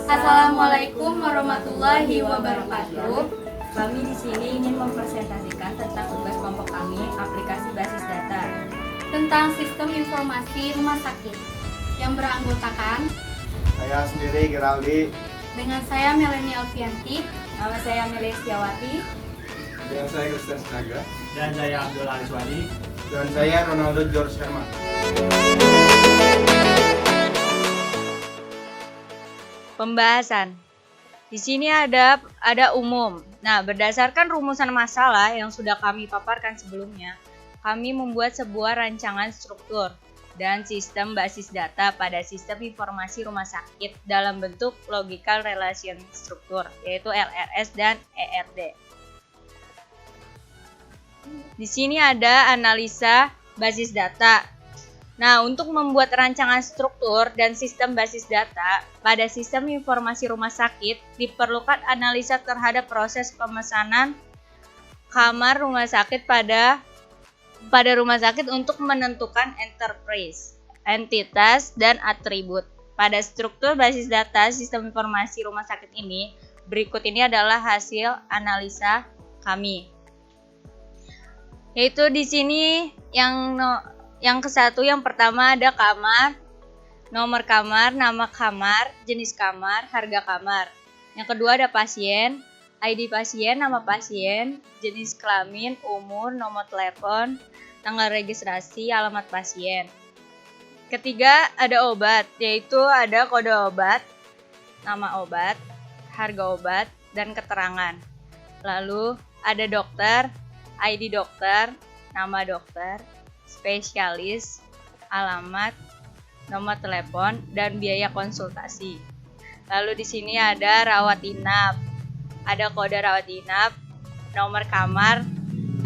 Assalamualaikum warahmatullahi wabarakatuh. Kami di sini ingin mempresentasikan tentang tugas kelompok kami, aplikasi basis data. Tentang sistem informasi rumah sakit yang beranggotakan Saya sendiri Geraldi. dengan saya Melanie Alfianti. Nama saya Melia Setiawati. Dan saya Kristen Sinaga. Dan saya Abdul Ariswadi. Dan saya Ronaldo George Herman. Pembahasan. Di sini ada umum. Nah, berdasarkan rumusan masalah yang sudah kami paparkan sebelumnya, kami membuat sebuah rancangan struktur dan sistem basis data pada sistem informasi rumah sakit dalam bentuk logical relation struktur, yaitu LRS dan ERD. Di sini ada analisa basis data. Nah, untuk membuat rancangan struktur dan sistem basis data pada sistem informasi rumah sakit, diperlukan analisa terhadap proses pemesanan kamar rumah sakit pada rumah sakit untuk menentukan enterprise, entitas, dan atribut. Pada struktur basis data sistem informasi rumah sakit ini, berikut ini adalah hasil analisa kami. Yaitu di sini yang pertama ada kamar, nomor kamar, nama kamar, jenis kamar, harga kamar. Yang kedua ada pasien, ID pasien, nama pasien, jenis kelamin, umur, nomor telepon, tanggal registrasi, alamat pasien. Ketiga ada obat, yaitu ada kode obat, nama obat, harga obat, dan keterangan. Lalu ada dokter, ID dokter, nama dokter, spesialis, alamat, nomor telepon, dan biaya konsultasi. Lalu di sini ada rawat inap, ada kode rawat inap, nomor kamar,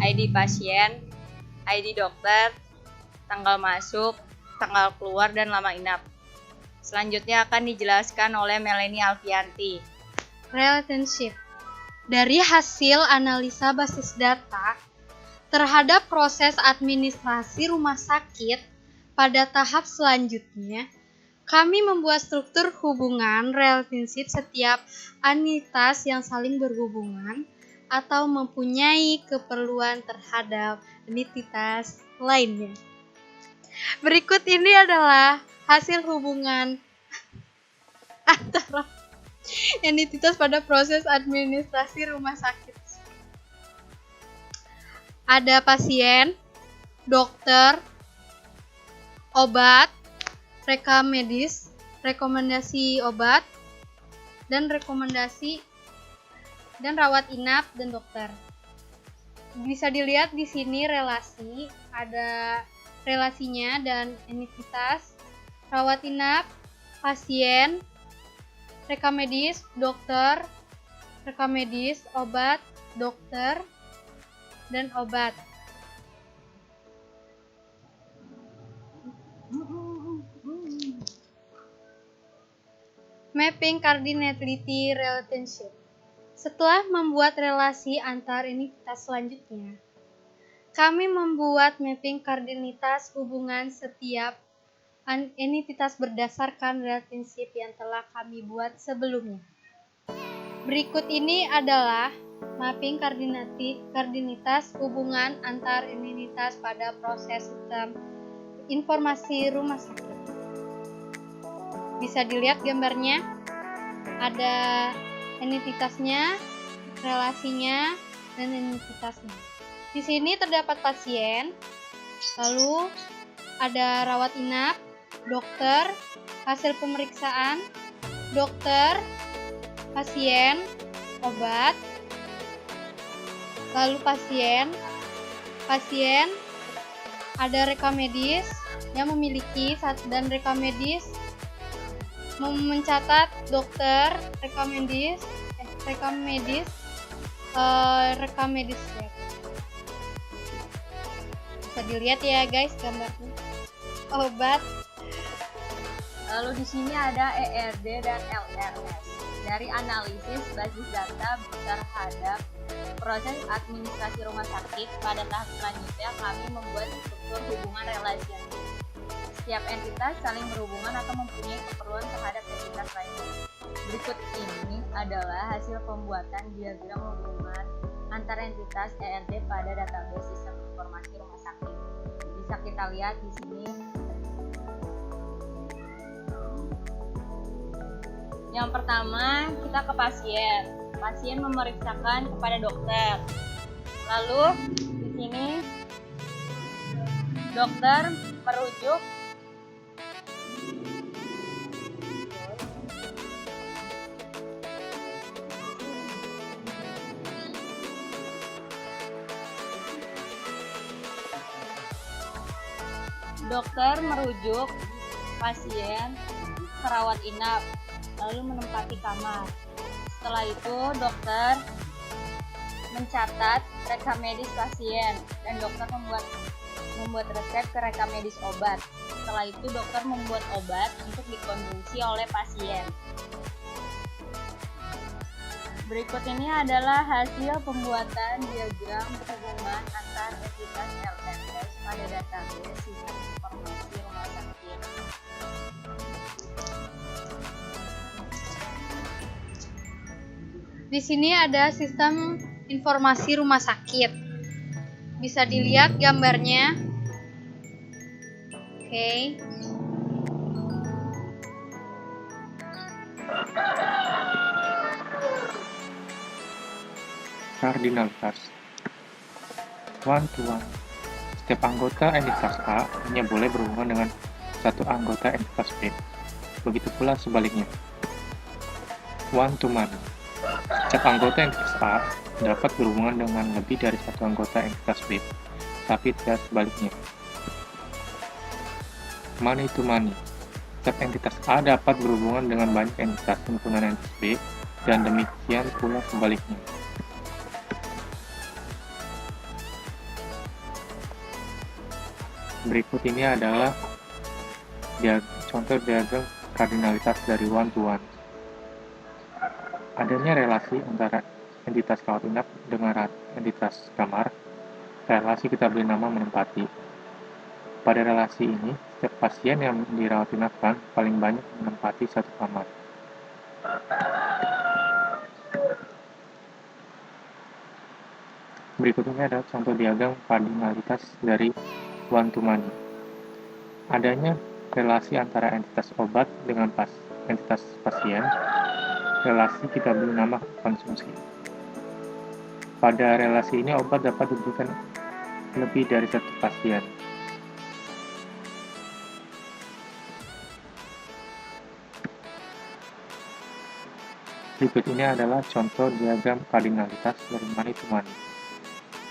ID pasien, ID dokter, tanggal masuk, tanggal keluar, dan lama inap. Selanjutnya akan dijelaskan oleh Melanie Alfianti. Relationship. Dari hasil analisa basis data terhadap proses administrasi rumah sakit pada tahap selanjutnya, kami membuat struktur hubungan relationship setiap entitas yang saling berhubungan atau mempunyai keperluan terhadap entitas lainnya. Berikut ini adalah hasil hubungan antara entitas pada proses administrasi rumah sakit. Ada pasien, dokter, obat, rekam medis, rekomendasi obat, dan rekomendasi dan rawat inap dan dokter. Bisa dilihat di sini relasi, ada relasinya dan entitas, rawat inap, pasien, rekam medis, dokter, rekam medis, obat, dokter, dan obat. Mapping Cardinality Relationship. Setelah membuat relasi antar entitas selanjutnya, kami membuat mapping kardinalitas hubungan setiap entitas berdasarkan relationship yang telah kami buat sebelumnya. Berikut ini adalah mapping kardinalitas hubungan antar entitas pada proses sistem informasi rumah sakit. Bisa dilihat gambarnya, ada entitasnya, relasinya, dan entitasnya. Di sini terdapat pasien, lalu ada rawat inap, dokter, hasil pemeriksaan, dokter, pasien, obat, lalu pasien, ada rekam medis yang memiliki dan rekam medis mencatat dokter, rekam medis ya. Bisa dilihat ya guys gambarnya. Obat. Lalu di sini ada ERD dan LRS. Dari analisis basis data terhadap proses administrasi rumah sakit pada tahap selanjutnya, kami membuat struktur hubungan relasi. Setiap entitas saling berhubungan atau mempunyai keperluan terhadap entitas lainnya. Berikut ini adalah hasil pembuatan diagram hubungan antar entitas ERD pada database sistem informasi rumah sakit. Bisa kita lihat di sini. Yang pertama, kita ke pasien. Pasien memeriksakan kepada dokter. Lalu di sini dokter merujuk pasien ke rawat inap, lalu menempati kamar. Setelah itu dokter mencatat rekam medis pasien dan dokter membuat resep ke rekam medis obat. Setelah itu dokter membuat obat untuk dikonsumsi oleh pasien. Berikut ini adalah hasil pembuatan diagram hubungan antar entitas LMS pada database sistem informasi rumah sakit. Di sini ada sistem informasi rumah sakit. Bisa dilihat gambarnya. Oke. Kardinalitas. One to one. Setiap anggota entitas A hanya boleh berhubungan dengan satu anggota entitas B. Begitu pula sebaliknya. One to many. Setiap anggota entitas A dapat berhubungan dengan lebih dari satu anggota entitas B, tapi tidak sebaliknya. Many to many. Setiap entitas A dapat berhubungan dengan banyak entitas himpunan entitas B, dan demikian pula sebaliknya. Berikut ini adalah contoh diagram kardinalitas dari one to one. Adanya relasi antara entitas rawat inap dengan entitas kamar. Relasi kita beri nama menempati. Pada relasi ini, setiap pasien yang dirawat inapkan paling banyak menempati satu kamar. Berikut ini adalah contoh diagram kardinalitas dari one to many. Adanya relasi antara entitas obat dengan entitas pasien. Relasi kita beri nama konsumsi. Pada relasi ini obat dapat diberikan lebih dari satu pasien. Berikut ini adalah contoh diagram kardinalitas dari many to many.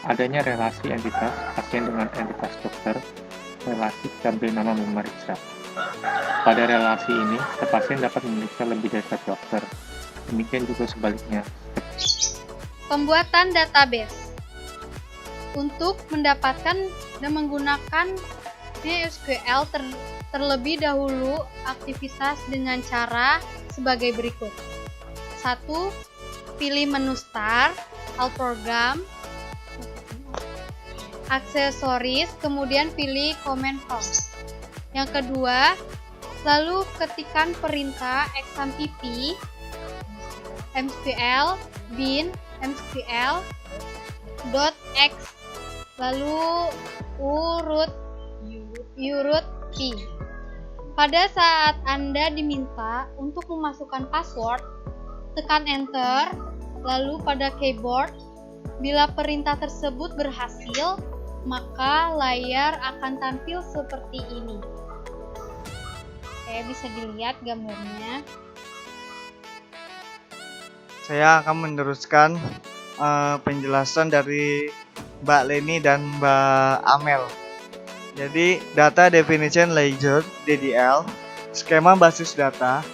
Adanya relasi entitas pasien dengan entitas dokter. Relasi kita beri nama memeriksa. Pada relasi ini, pasien dapat memeriksa lebih dari satu dokter. Demikian juga sebaliknya. Pembuatan database. Untuk mendapatkan dan menggunakan SQL terlebih dahulu aktivitas dengan cara sebagai berikut. 1. Pilih menu Start, All Program, aksesoris, kemudian pilih Command Prompt. Yang kedua, lalu ketikkan perintah exampp msql bin msql.x lalu urut p. Pada saat Anda diminta untuk memasukkan password, tekan enter, lalu pada keyboard. Bila perintah tersebut berhasil, maka layar akan tampil seperti ini. Oke, bisa dilihat gambarnya. Saya akan meneruskan penjelasan dari Mbak Leni dan Mbak Amel. Jadi, Data Definition Ledger (DDL), skema basis data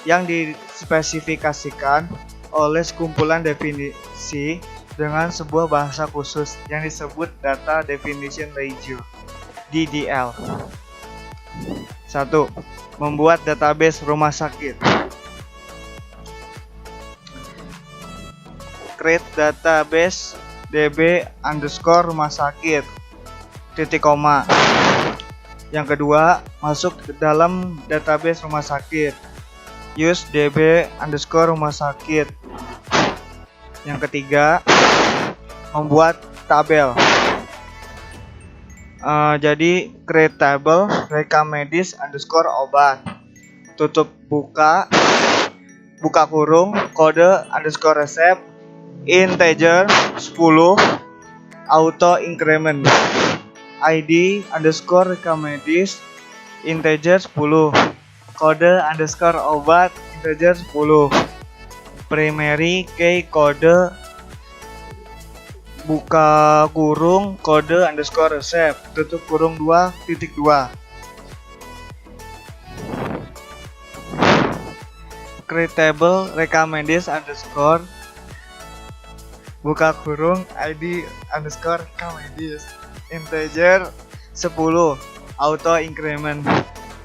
yang dispesifikasikan oleh sekumpulan definisi dengan sebuah bahasa khusus yang disebut Data Definition Ledger (DDL). 1. Membuat database rumah sakit. Create database DB_rumah sakit, titik koma. Yang kedua, masuk ke dalam database rumah sakit. Use DB_rumah sakit. Yang ketiga, membuat tabel. Jadi create table rekam medis underscore obat. Tutup buka kurung kode underscore resep integer 10 auto increment ID underscore rekam medis integer 10 kode underscore obat integer 10 primary key kode buka kurung kode underscore resep tutup kurung 2.2 create table rekam medis underscore buka kurung ID underscore rekam medis integer 10 auto increment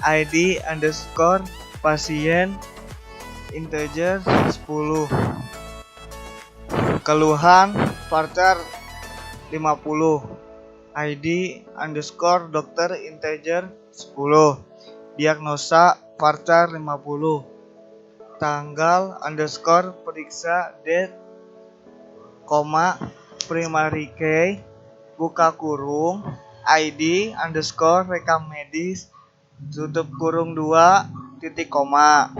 ID underscore pasien integer 10 keluhan parcar 50 ID underscore dokter integer 10 diagnosa parcar 50 tanggal underscore periksa date koma primary key buka kurung ID underscore rekam medis tutup kurung 2 titik koma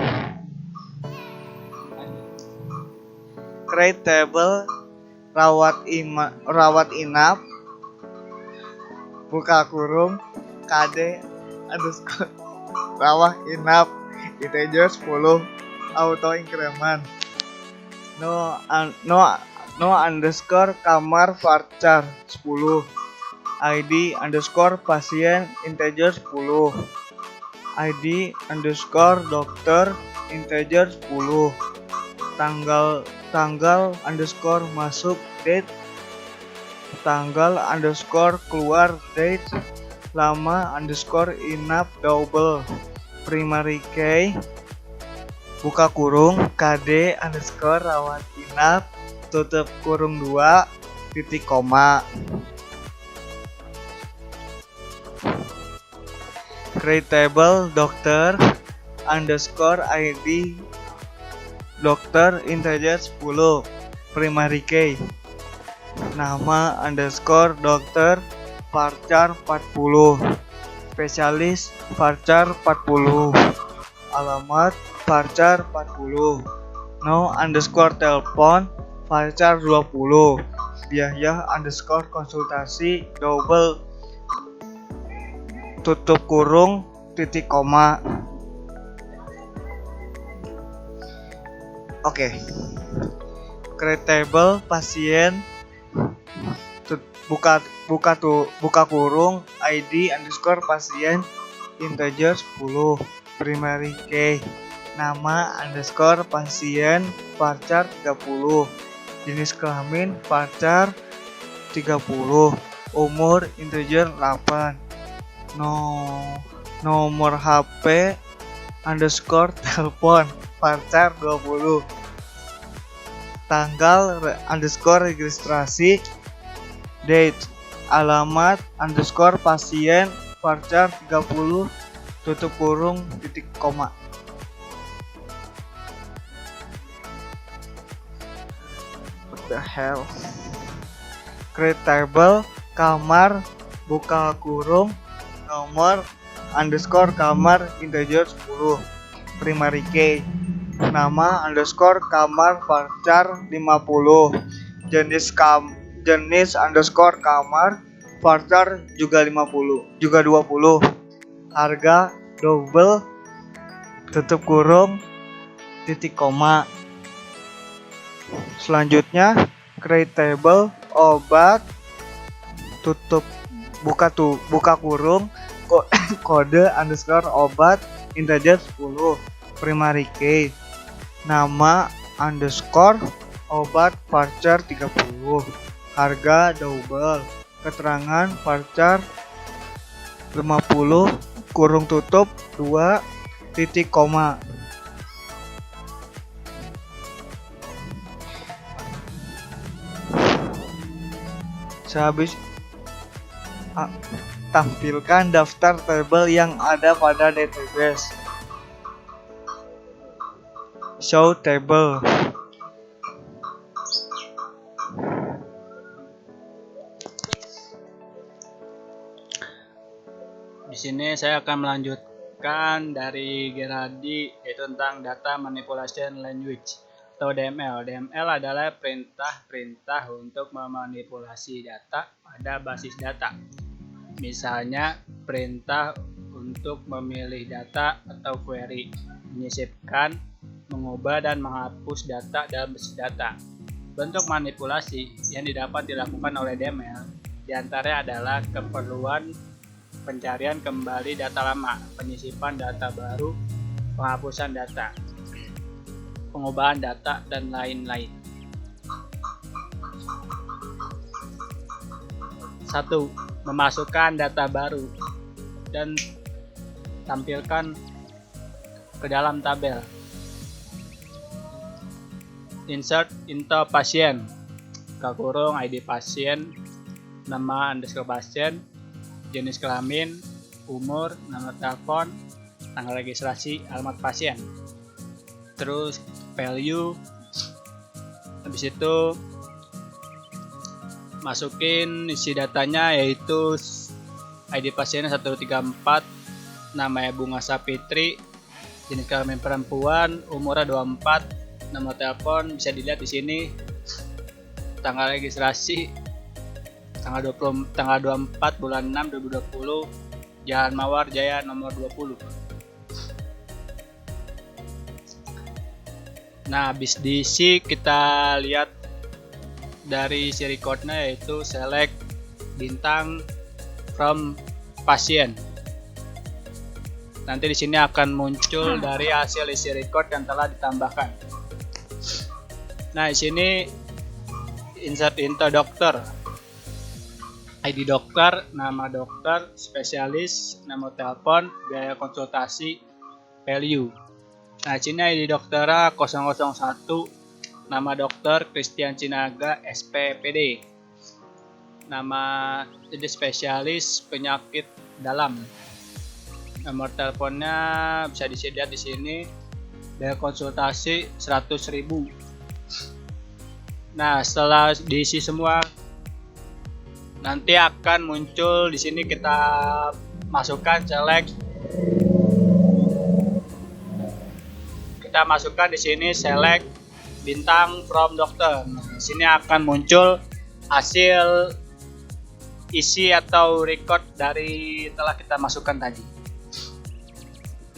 create table rawat inap buka kurung KD underscore rawat inap integer 10 auto increment no underscore kamar parcar 10 ID underscore pasien integer 10 ID underscore dokter integer 10 tanggal underscore masuk date tanggal underscore keluar date lama underscore inap double primary key buka kurung KD underscore rawat inap tutup kurung 2 titik koma create table dokter underscore ID dokter integer 10 primary key nama underscore dokter parcar 40 spesialis parcar 40 alamat parcar 40 no underscore telepon parcar 20 biaya underscore konsultasi double tutup kurung titik koma. Oke. Create table pasien buka kurung ID underscore pasien integer 10 primary key nama underscore pasien parcar 30 jenis kelamin parcar 30 umur integer 8 nomor HP underscore telepon parcar 20 tanggal underscore registrasi date alamat underscore pasien parcar 30 tutup kurung titik koma. What the hell? Create table kamar buka kurung nomor underscore kamar integer 10 primary key nama underscore kamar parcar 50 jenis underscore kamar parcar juga 20 harga double tutup kurung titik koma. Selanjutnya create table obat tutup buka kurung kode underscore obat integer 10 primary key nama underscore obat parcar 30 harga double keterangan parcar 50 kurung tutup 2 titik koma. Sehabis tampilkan daftar tabel yang ada pada database. Show table. Di sini saya akan melanjutkan dari Geraldi, yaitu tentang Data Manipulation Language atau DML. DML adalah perintah-perintah untuk memanipulasi data pada basis data. Misalnya perintah untuk memilih data atau query, menyisipkan, mengubah dan menghapus data dalam basis data. Bentuk manipulasi yang dapat dilakukan oleh DML diantaranya adalah keperluan pencarian kembali data lama, penyisipan data baru, penghapusan data, pengubahan data, dan lain-lain. 1. Memasukkan data baru dan tampilkan ke dalam tabel. Insert into pasien, ID pasien, nama _ pasien, jenis kelamin, umur, nomor telepon, tanggal registrasi, alamat pasien. Terus value. Habis itu masukin isi datanya, yaitu ID pasiennya 134, namanya Bunga Sapitri, jenis kelamin perempuan, umurnya 24, nomor telepon bisa dilihat di sini, tanggal registrasi tanggal 24 bulan 6 2020, Jalan Mawar Jaya nomor 20. Nah, habis diisi kita lihat dari si recordnya, yaitu select bintang from pasien. Nanti di sini akan muncul dari hasil isi record yang telah ditambahkan. Nah, di sini insert into dokter. ID dokter, nama dokter, spesialis, nomor telepon, biaya konsultasi, value. Nah, sini ID dokternya 001, nama dokter Christian Cinaga, SPPD. Nama jenis spesialis penyakit dalam. Nomor teleponnya bisa dilihat di sini. Biaya konsultasi 100.000. Nah, setelah diisi semua, nanti akan muncul di sini, kita masukkan di sini select bintang from dokter. Nah, di sini akan muncul hasil isi atau record dari telah kita masukkan tadi.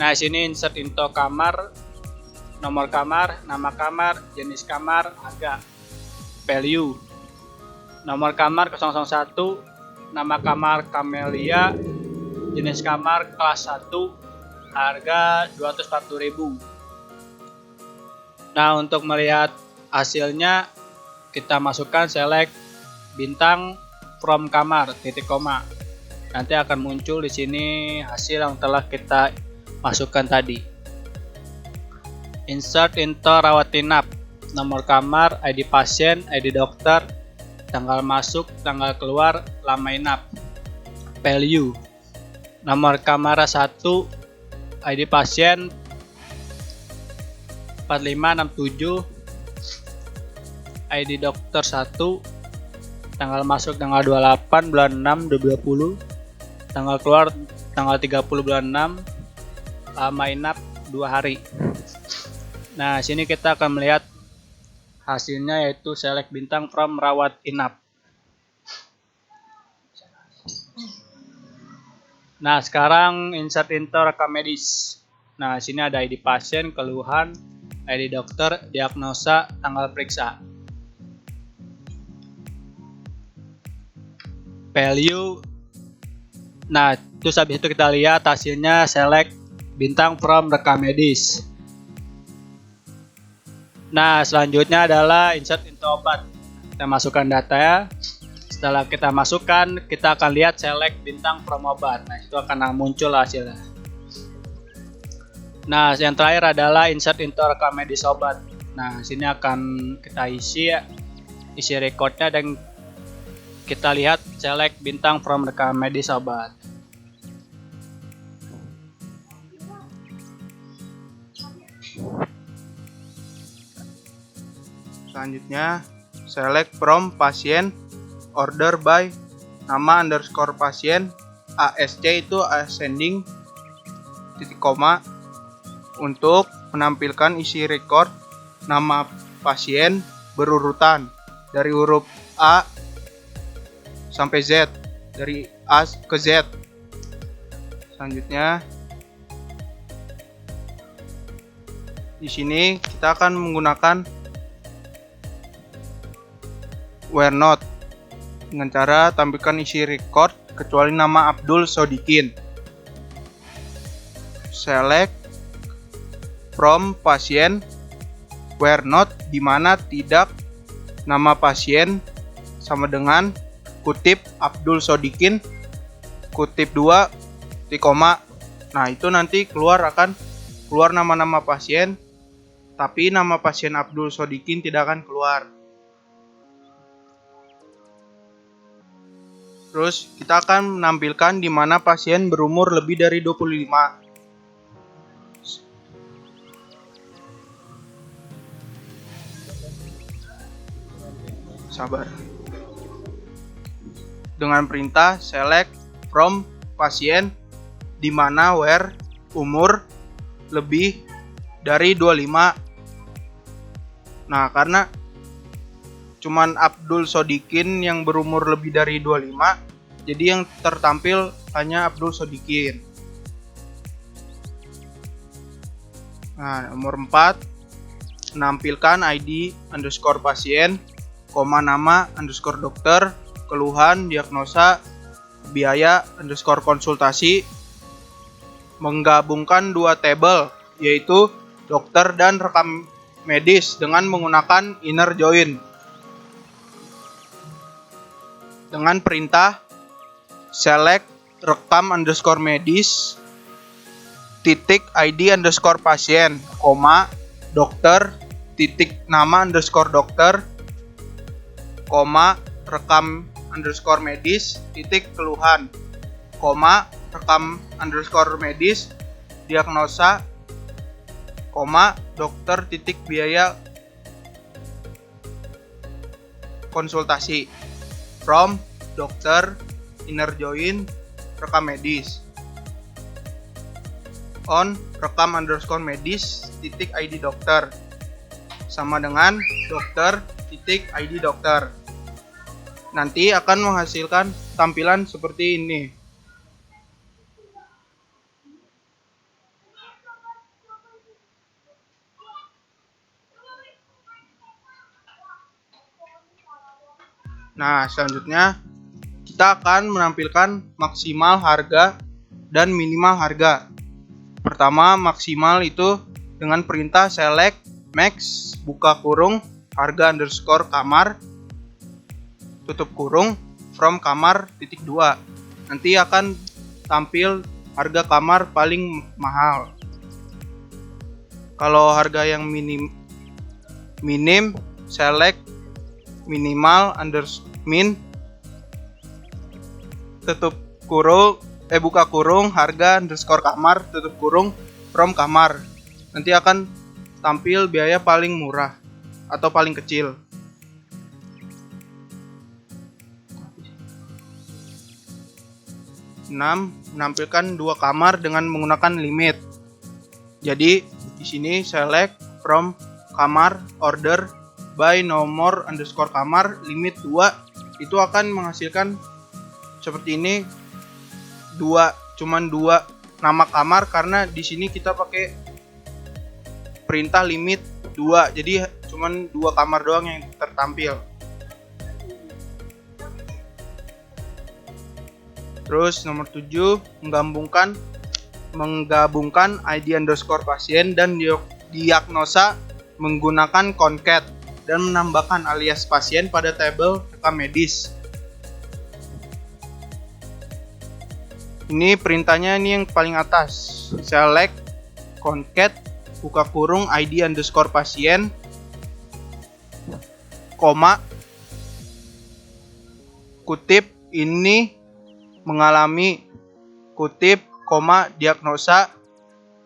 Nah, di sini insert into kamar, nomor kamar, nama kamar, jenis kamar, harga, value. Nomor kamar 001, nama kamar Camelia, jenis kamar kelas 1, harga 240.000. Nah, untuk melihat hasilnya kita masukkan select bintang from kamar, titik koma. Nanti akan muncul di sini hasil yang telah kita masukkan tadi. Insert into rawat inap, nomor kamar, ID pasien, ID dokter, tanggal masuk, tanggal keluar, lama inap, value. Nomor kamar 1, ID pasien 4567, ID dokter 1, tanggal masuk tanggal 28 bulan 6 2020, tanggal keluar tanggal 30 bulan 6, lama inap 2 hari. Nah, sini kita akan melihat hasilnya, yaitu select bintang from rawat inap. Nah, sekarang insert into rekam medis. Nah, sini ada ID pasien, keluhan, ID dokter, diagnosa, tanggal periksa. Value. Nah, terus habis itu kita lihat hasilnya select bintang from rekam medis. Nah, selanjutnya adalah insert into obat. Kita masukkan data ya. Setelah kita masukkan, kita akan lihat select bintang from obat. Nah, itu akan muncul hasilnya. Nah, yang terakhir adalah insert into rekam medis obat. Nah, sini akan kita isi recordnya, dan kita lihat select bintang from rekam medis obat. Selanjutnya, select from pasien, order by nama underscore pasien, ASC itu ascending, titik koma, untuk menampilkan isi record nama pasien berurutan dari huruf A sampai Z, dari A ke Z. Selanjutnya, di sini kita akan menggunakan where not dengan cara tampilkan isi record kecuali nama Abdul Sodikin. Select from pasien where not, di mana tidak nama pasien sama dengan kutip Abdul Sodikin, kutip 2, titik koma. Nah, itu nanti akan keluar nama-nama pasien, tapi nama pasien Abdul Sodikin tidak akan keluar. Terus kita akan menampilkan di mana pasien berumur lebih dari 25. Sabar. Dengan perintah select from pasien, di mana where umur lebih dari 25. Nah, karena cuman Abdul Sodikin yang berumur lebih dari 25, jadi yang tertampil hanya Abdul Sodikin. Nah, nomor 4, menampilkan ID underscore pasien, nama underscore dokter, keluhan, diagnosa, biaya underscore konsultasi, menggabungkan dua tabel, yaitu dokter dan rekam medis dengan menggunakan inner join. Dengan perintah select rekam underscore medis, titik ID underscore pasien, dokter, titik nama underscore dokter, rekam underscore medis, titik keluhan, rekam underscore medis, diagnosa, dokter, titik biaya konsultasi, from dokter, inner join, rekam medis, on rekam underscore medis, titik ID dokter, sama dengan dokter, titik ID dokter. Nanti akan menghasilkan tampilan seperti ini. Nah, selanjutnya kita akan menampilkan maksimal harga dan minimal harga. Pertama, maksimal itu dengan perintah select max, buka kurung, harga underscore kamar, tutup kurung, from kamar, titik 2. Nanti akan tampil harga kamar paling mahal. Kalau harga yang minim select minimal min, tutup kurung, buka kurung, harga underscore kamar, tutup kurung, from kamar. Nanti akan tampil biaya paling murah atau paling kecil. 6, menampilkan dua kamar dengan menggunakan limit. Jadi di sini select from kamar, order by nomor underscore kamar, limit 2, itu akan menghasilkan seperti ini, cuman dua nama kamar, karena di sini kita pakai perintah limit 2, jadi cuman 2 kamar doang yang tertampil. Terus nomor 7, menggabungkan ID underscore pasien dan diagnosa menggunakan concat dan menambahkan alias pasien pada tabel rekam medis. Ini perintahnya ini yang paling atas. Select concat, buka kurung, ID underscore pasien, kutip ini mengalami, kutip, diagnosa,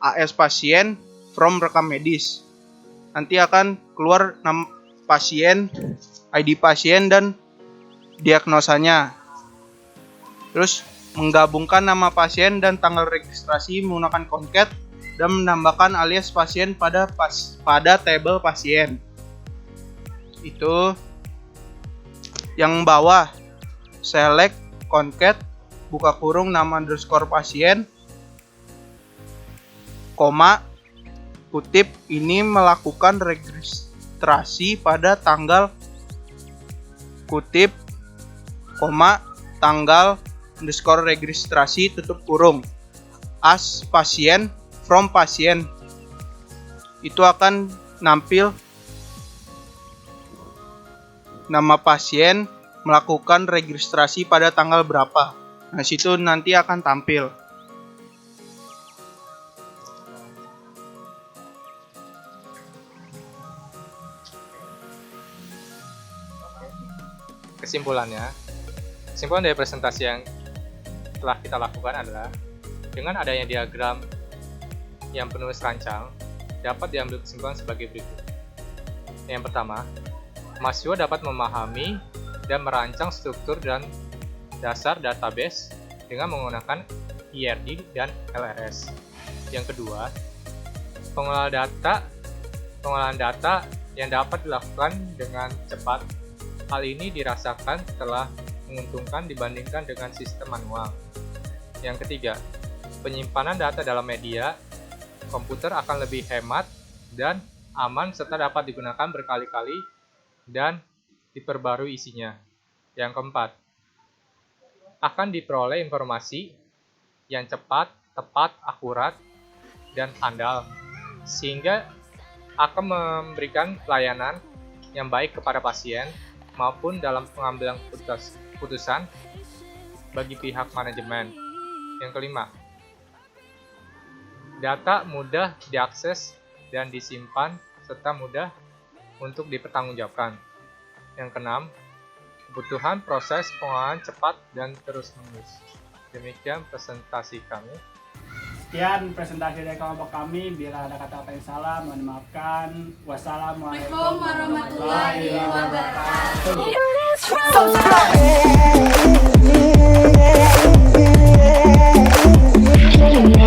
AS pasien, from rekam medis. Nanti akan keluar nama pasien, ID pasien, dan diagnosanya. Terus menggabungkan nama pasien dan tanggal registrasi menggunakan concat dan menambahkan alias pasien pada tabel pasien. Itu yang bawah, select concat buka kurung nama underscore pasien, koma, kutip, ini melakukan registrasi pada tanggal, kutip, koma, tanggal underscore registrasi tutup kurung, as pasien, from pasien. Itu akan nampil nama pasien melakukan registrasi pada tanggal berapa. Nah, situ nanti akan tampil. Kesimpulan dari presentasi yang telah kita lakukan adalah dengan adanya diagram yang penulis rancang dapat diambil kesimpulan sebagai berikut. Yang pertama, mahasiswa dapat memahami dan merancang struktur dan dasar database dengan menggunakan IRD dan LRS. Yang kedua, pengolahan data yang dapat dilakukan dengan cepat. Hal ini dirasakan telah menguntungkan dibandingkan dengan sistem manual. Yang ketiga, penyimpanan data dalam media komputer akan lebih hemat dan aman serta dapat digunakan berkali-kali dan diperbarui isinya. Yang keempat, akan diperoleh informasi yang cepat, tepat, akurat, dan handal, sehingga akan memberikan pelayanan yang baik kepada pasien maupun dalam pengambilan keputusan bagi pihak manajemen. Yang kelima, data mudah diakses dan disimpan serta mudah untuk dipertanggungjawabkan. Yang keenam, kebutuhan proses pengolahan cepat dan terus-menerus. Demikian presentasi kami. Sekian presentasi dari kelompok kami. Bila ada kata-kata yang salah, mohon maafkan. Wassalamualaikum warahmatullahi wabarakatuh.